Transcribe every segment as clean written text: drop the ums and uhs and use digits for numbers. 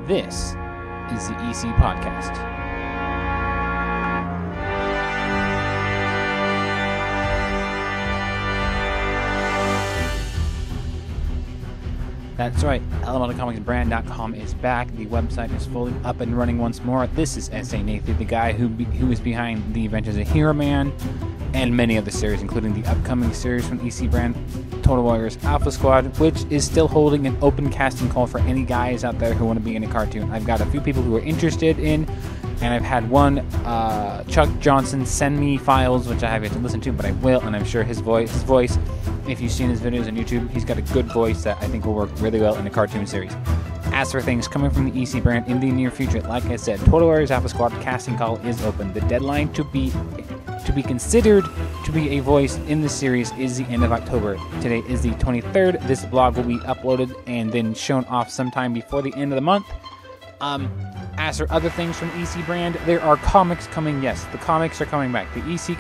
This is the EC Podcast. That's right, elementalcomicsbrand.com is back. The website is fully up and running once more. This is S.A. Nathan, the guy who is behind the Adventures of Hero Man and many other series, including the upcoming series from EC Brand, Total Warriors Alpha Squad, which is still holding an open casting call for any guys out there who want to be in a cartoon. I've got a few people who are interested in, and I've had one, Chuck Johnson, send me files, which I have yet to listen to, but I will, and I'm sure his voice, if you've seen his videos on YouTube, he's got a good voice that I think will work really well in a cartoon series. As for things coming from the EC Brand in the near future, like I said, Total Warriors Alpha Squad casting call is open. The deadline to be considered to be a voice in the series is the end of October. Today is the 23rd. This blog will be uploaded and then shown off sometime before the end of the month. As for other things from EC Brand, there are comics coming. Yes, the comics are coming back. The EC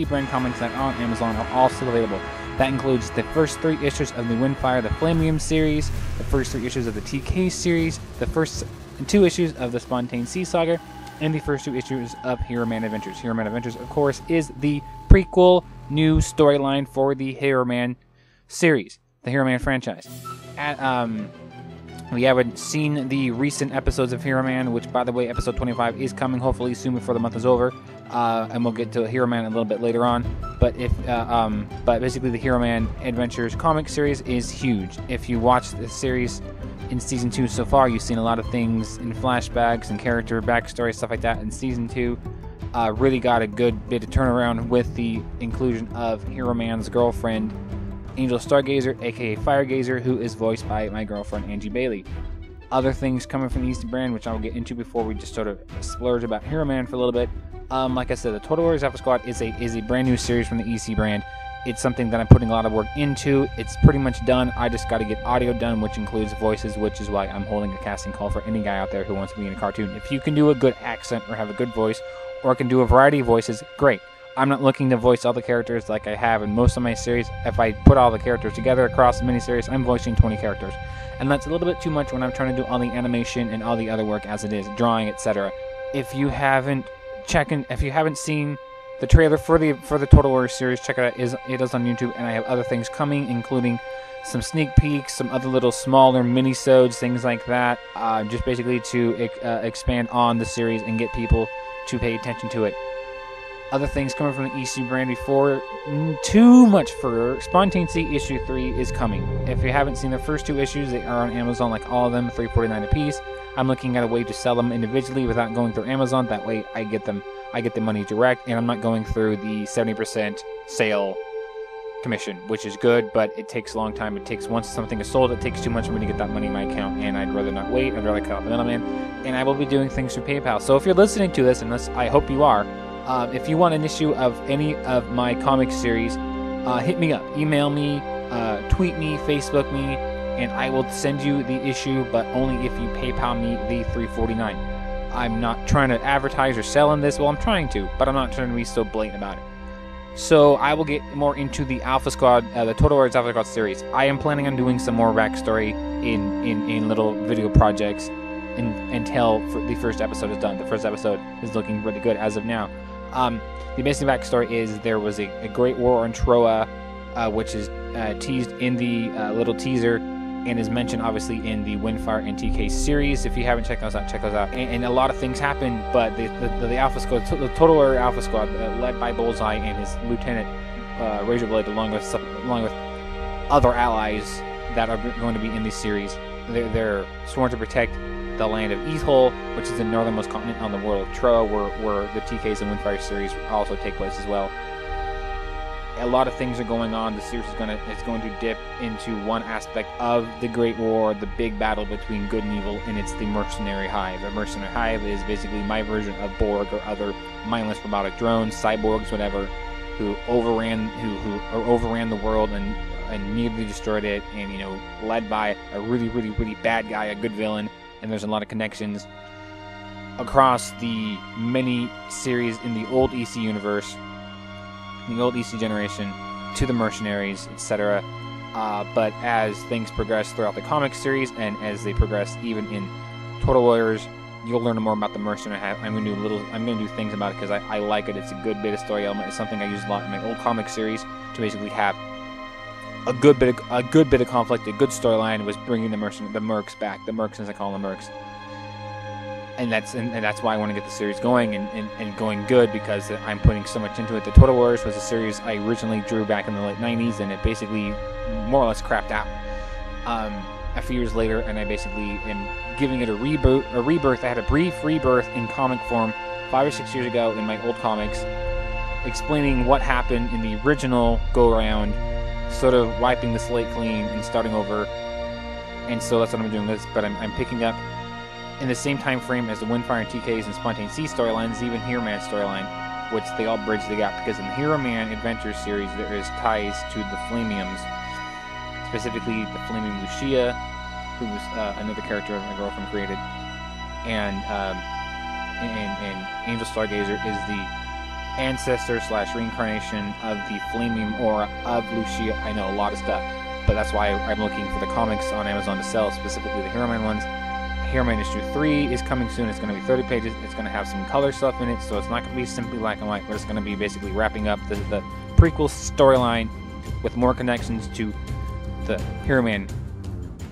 Brand comics that are on Amazon are all still available. That includes the first 3 issues of the Windfire, the Flamium series, the first 3 issues of the TK series, the first 2 issues of the Spontane Sea Saga, and the first 2 issues of Hero Man Adventures. Hero Man Adventures, of course, is the prequel new storyline for the Hero Man series, the Hero Man franchise. We haven't seen the recent episodes of Hero Man, which, by the way, episode 25 is coming hopefully soon before the month is over, and we'll get to Hero Man a little bit later on. But but basically, the Hero Man Adventures comic series is huge. If you watch the series in season 2 so far, you've seen a lot of things in flashbacks and character backstory, stuff like that. In season 2, really got a good bit of turnaround with the inclusion of Hero Man's girlfriend, Angel Stargazer, aka Firegazer, who is voiced by my girlfriend Angie Bailey. Other things coming from the EC Brand, which I will get into before we just sort of splurge about Hero Man for a little bit. Like I said, the Total Warriors Alpha Squad is a brand new series from the EC Brand. It's something that I'm putting a lot of work into. It's pretty much done. I just got to get audio done, which includes voices, which is why I'm holding a casting call for any guy out there who wants to be in a cartoon. If you can do a good accent or have a good voice, or can do a variety of voices, great. I'm not looking to voice all the characters like I have in most of my series. If I put all the characters together across the miniseries, I'm voicing 20 characters. And that's a little bit too much when I'm trying to do all the animation and all the other work as it is, drawing, etc. If you haven't seen the trailer for the Total Warriors series, check it out. It is on YouTube, and I have other things coming, including some sneak peeks, some other little smaller mini-sodes, things like that, just basically to expand on the series and get people to pay attention to it. Other things coming from the EC Brand before too much further. Spontane Sea issue 3 is coming. If you haven't seen the first 2 issues, they are on Amazon, like all of them, $3.49 a piece. I'm looking at a way to sell them individually without going through Amazon. That way I get the money direct, and I'm not going through the 70% sale commission, which is good, but it takes a long time. Once something is sold, it takes too much for me to get that money in my account, and I'd rather not wait. I'd rather cut out the middleman, and I will be doing things through PayPal. So if you're listening to this, and I hope you are, if you want an issue of any of my comic series, hit me up, email me, tweet me, Facebook me, and I will send you the issue, but only if you PayPal me the $3.49. I'm not trying to advertise or sell in this. Well, I'm trying to, but I'm not trying to be so blatant about it. So I will get more into the Alpha Squad, the Total Warriors Alpha Squad series. I am planning on doing some more backstory in little video projects until the first episode is done. The first episode is looking really good as of now. The basic backstory is there was a great war on Troa, which is teased in the little teaser and is mentioned obviously in the Windfire and TK series. If you haven't checked those out, check those out. And a lot of things happened, but the Alpha Squad, the Total Warrior Alpha Squad, led by Bullseye and his lieutenant Razorblade, along with other allies that are going to be in this series, they're sworn to protect the land of Eathole, which is the northernmost continent on the world of Troa, where the TKs and Windfire series also take place as well. A lot of things are going on. The series is going to dip into one aspect of the Great War, the big battle between good and evil, and it's the Mercenary Hive. The Mercenary Hive is basically my version of Borg or other mindless robotic drones, cyborgs, whatever, who overran the world and nearly destroyed it, and led by a really, really, really bad guy, a good villain. And there's a lot of connections across the many series in the old EC universe, the old EC generation, to the mercenaries, etc. But as things progress throughout the comic series, and as they progress even in Total Warriors, you'll learn more about the mercenary. I'm gonna do things about it because I like it. It's a good bit of story element. It's something I use a lot in my old comic series to basically have a good bit of conflict. A good storyline was bringing the mercs back. The mercs, as I call them, mercs. And that's why I want to get the series going and going good, because I'm putting so much into it. The Total Warriors was a series I originally drew back in the late 90s, and it basically more or less crapped out a few years later, and I basically am giving it a rebirth. I had a brief rebirth in comic form 5 or 6 years ago in my old comics, explaining what happened in the original go-around, sort of wiping the slate clean and starting over. And so that's what I'm doing this, but I'm picking up in the same time frame as the Windfire and TKs and Spontaneous Sea storylines, even Hero Man storyline, which they all bridge the gap, because in the Hero Man Adventures series there is ties to the Flamiums, specifically the Flamium Lucia, who was another character my girlfriend created, and Angel Stargazer is the ancestor / reincarnation of the Flamium aura of Lucia. I know a lot of stuff, but that's why I'm looking for the comics on Amazon to sell, specifically the Hero Man ones. Hero Man issue 3 is coming soon. It's going to be 30 pages. It's going to have some color stuff in it, so it's not going to be simply black and white, but it's going to be basically wrapping up the prequel storyline with more connections to the Hero Man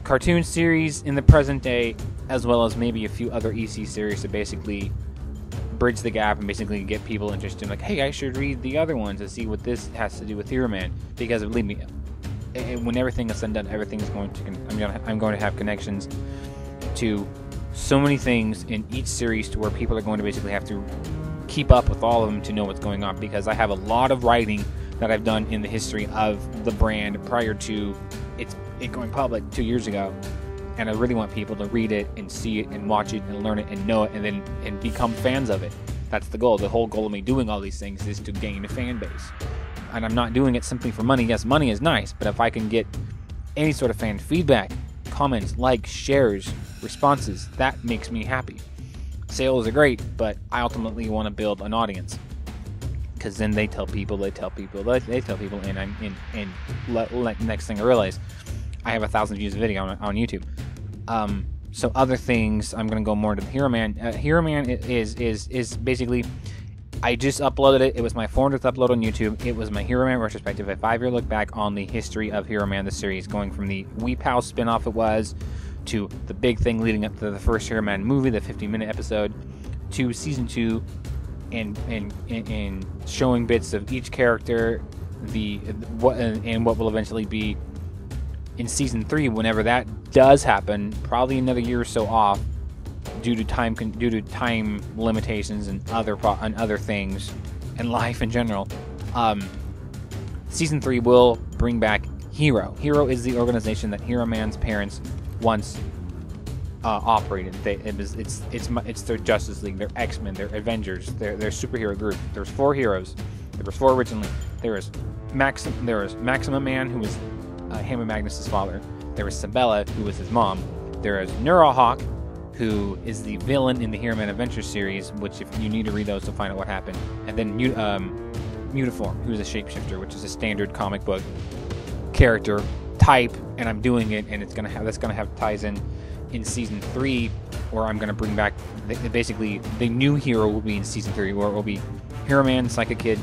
cartoon series in the present day, as well as maybe a few other EC series to basically bridge the gap and basically get people interested in, like, hey, I should read the other ones to see what this has to do with Hero Man, because believe me, when everything is said and done, everything is going to I'm going to have connections to so many things in each series, to where people are going to basically have to keep up with all of them to know what's going on, because I have a lot of writing that I've done in the history of the brand prior to it going public 2 years ago, and I really want people to read it and see it and watch it and learn it and know it and become fans of it. That's the goal. The whole goal of me doing all these things is to gain a fan base, and I'm not doing it simply for money. Yes, money is nice, but if I can get any sort of fan feedback, comments, likes, shares, responses, that makes me happy. Sales are great, but I ultimately want to build an audience, because then they tell people, and next thing I realize, I have 1,000 views a video on YouTube. So other things, I'm going to go more to the Hero Man. Hero Man is basically, I just uploaded it. It was my 400th upload on YouTube. It was my Hero Man retrospective, a 5-year look back on the history of Hero Man, the series, going from the Weep House spinoff it was, to the big thing leading up to the first Hero Man movie, the 50-minute episode, to season 2, and showing bits of each character, what will eventually be in season 3, whenever that does happen, probably another year or so off, due to time limitations and other things, and life in general. Season 3 will bring back Hero. Hero is the organization that Hero Man's parents once operated. It's their Justice League, their X-Men, their Avengers, their superhero group. There's 4 heroes. There was 4 originally. There was Maximum Man, who was Hammer Magnus' father. There was Sabella, who was his mom. There is Neurohawk, who is the villain in the Hero Man Adventure series, which if you need to read those to find out what happened. And then Mutiform, who's a shapeshifter, which is a standard comic book character type, and I'm doing it, and that's gonna have ties in season 3, where I'm gonna bring back basically the new hero will be in season 3, where it will be Hero Man, Psychic Kid,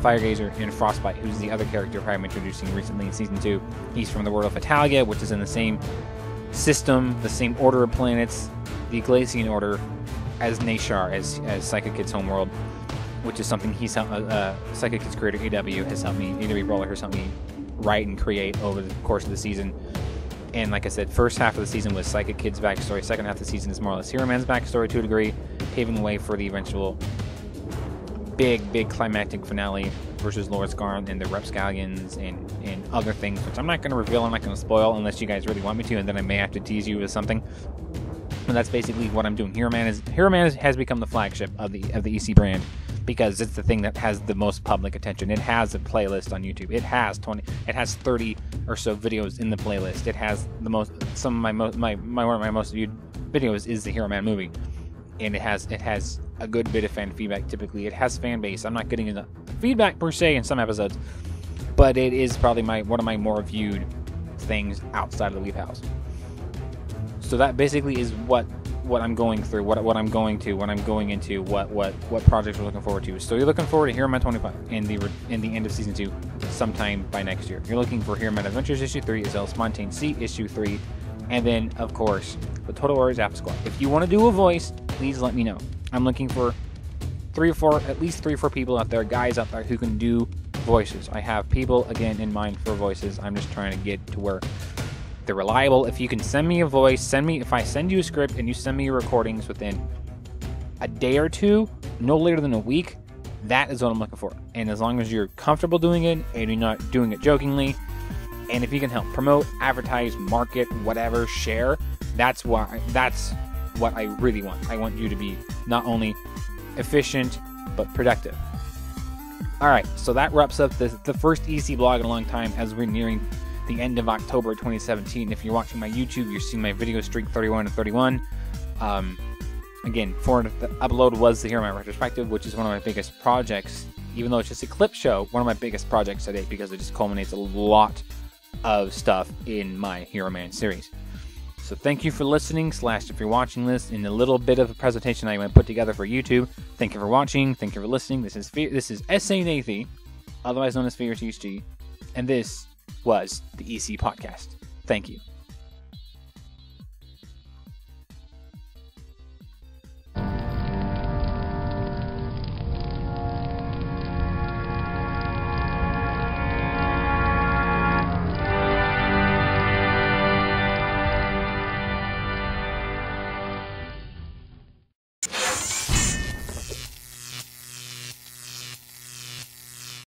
Firegazer, and Frostbite, who's the other character I'm introducing recently in season 2. He's from the world of Italia, which is in the same system, the same order of planets, the Glacian order, as Nashar, as Psychic Kid's homeworld, which is something Psychic Kid's creator AW has helped me, AW Brawler has helped me write and create over the course of the season. And like I said, first half of the season was Psychic Kid's backstory. Second half of the season is more or less Hero Man's backstory to a degree, paving the way for the eventual big climactic finale versus Lord Scarn and the Repscallions and other things, which I'm not going to reveal, I'm not going to spoil unless you guys really want me to, and then I may have to tease you with something. And that's basically what I'm doing. Hero Man has become the flagship of the EC brand, because it's the thing that has the most public attention. It has a playlist on YouTube. It has 30 or so videos in the playlist. It has one of my most viewed videos is the Hero Man movie, and it has a good bit of fan feedback. Typically, it has fan base. I'm not getting into feedback per se in some episodes, but it is probably one of my more viewed things outside of the Weep House. So that basically is what what I'm going through, what I'm going into, what projects we're looking forward to. So you're looking forward to Hero Man 25 in the end of season 2, sometime by next year. You're looking for Hero Man Adventures issue 3, as well as Montaigne Sea issue 3, and then of course the Total Warriors Alpha Squad. If you want to do a voice, please let me know. I'm looking for at least 3 or 4 people out there, guys out there who can do voices. I have people again in mind for voices. I'm just trying to get to where they're reliable. If you can send me a voice, if I send you a script and you send me your recordings within a day or 2, no later than a week, that is what I'm looking for. And as long as you're comfortable doing it and you're not doing it jokingly, and if you can help promote, advertise, market, whatever, share, that's what I really want. I want you to be not only efficient but productive. Alright, so that wraps up the first EC blog in a long time, as we're nearing the end of October 2017. If you're watching my YouTube, you're seeing my video streak 31 to 31. Again, for the upload was the Hero Man retrospective, which is one of my biggest projects. Even though it's just a clip show, one of my biggest projects to date, because it just culminates a lot of stuff in my Hero Man series. So thank you for listening, / if you're watching this in a little bit of a presentation I'm going to put together for YouTube. Thank you for watching. Thank you for listening. This is S.A. Nathy, otherwise known as Fear THG, and this was the EC Podcast. Thank you.